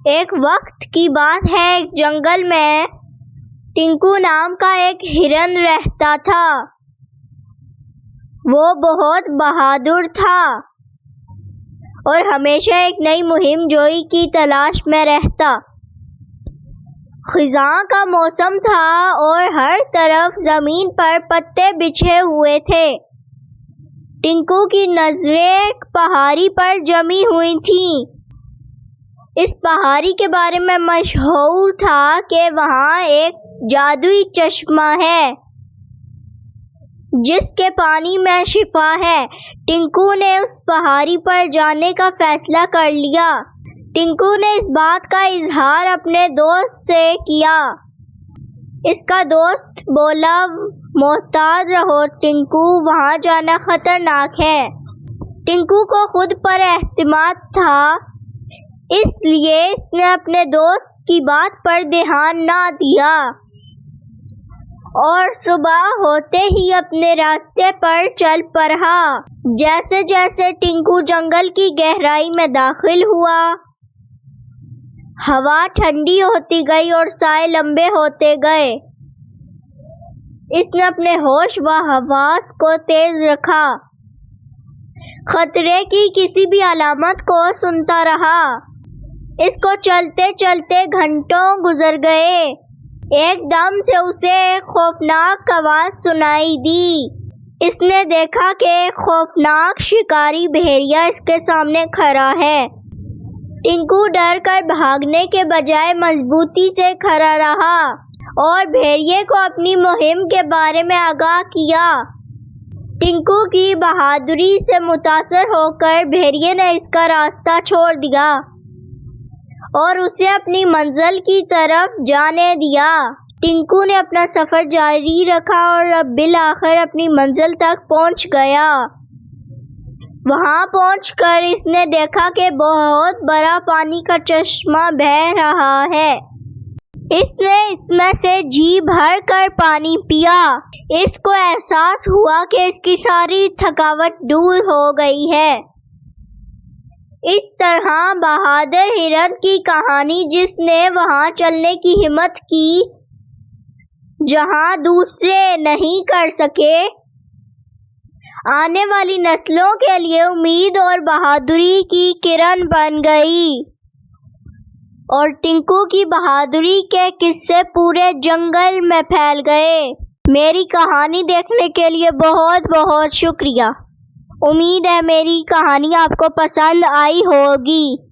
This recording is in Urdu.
ایک وقت کی بات ہے، ایک جنگل میں ٹنکو نام کا ایک ہرن رہتا تھا۔ وہ بہت بہادر تھا اور ہمیشہ ایک نئی مہم جوئی کی تلاش میں رہتا۔ خزاں کا موسم تھا اور ہر طرف زمین پر پتے بچھے ہوئے تھے۔ ٹنکو کی نظریں ایک پہاڑی پر جمی ہوئی تھیں۔ اس پہاڑی کے بارے میں مشہور تھا کہ وہاں ایک جادوئی چشمہ ہے جس کے پانی میں شفا ہے۔ ٹنکو نے اس پہاڑی پر جانے کا فیصلہ کر لیا۔ ٹنکو نے اس بات کا اظہار اپنے دوست سے کیا۔ اس کا دوست بولا، محتاط رہو ٹنکو، وہاں جانا خطرناک ہے۔ ٹنکو کو خود پر اعتماد تھا، اس لیے اس نے اپنے دوست کی بات پر دھیان نہ دیا اور صبح ہوتے ہی اپنے راستے پر چل پڑا۔ جیسے جیسے ٹنکو جنگل کی گہرائی میں داخل ہوا، ہوا ٹھنڈی ہوتی گئی اور سائے لمبے ہوتے گئے۔ اس نے اپنے ہوش و حواس کو تیز رکھا، خطرے کی کسی بھی علامت کو سنتا رہا۔ اس کو چلتے چلتے گھنٹوں گزر گئے۔ ایک دم سے اسے ایک خوفناک آواز سنائی دی۔ اس نے دیکھا کہ ایک خوفناک شکاری بھیڑیا اس کے سامنے کھڑا ہے۔ ٹنکو ڈر کر بھاگنے کے بجائے مضبوطی سے کھڑا رہا اور بھیڑیے کو اپنی مہم کے بارے میں آگاہ کیا۔ ٹنکو کی بہادری سے متاثر ہو کر بھیڑیے نے اس کا راستہ چھوڑ دیا اور اسے اپنی منزل کی طرف جانے دیا۔ ٹنکو نے اپنا سفر جاری رکھا اور بالآخر اپنی منزل تک پہنچ گیا۔ وہاں پہنچ کر اس نے دیکھا کہ بہت بڑا پانی کا چشمہ بہہ رہا ہے۔ اس نے اس میں سے جی بھر کر پانی پیا۔ اس کو احساس ہوا کہ اس کی ساری تھکاوٹ دور ہو گئی ہے۔ اس طرح بہادر ہرن کی کہانی، جس نے وہاں چلنے کی ہمت کی جہاں دوسرے نہیں کر سکے، آنے والی نسلوں کے لیے امید اور بہادری کی کرن بن گئی۔ اور ٹنکو کی بہادری کے قصے پورے جنگل میں پھیل گئے۔ میری کہانی دیکھنے کے لیے بہت بہت شکریہ۔ امید ہے میری کہانی آپ کو پسند آئی ہوگی۔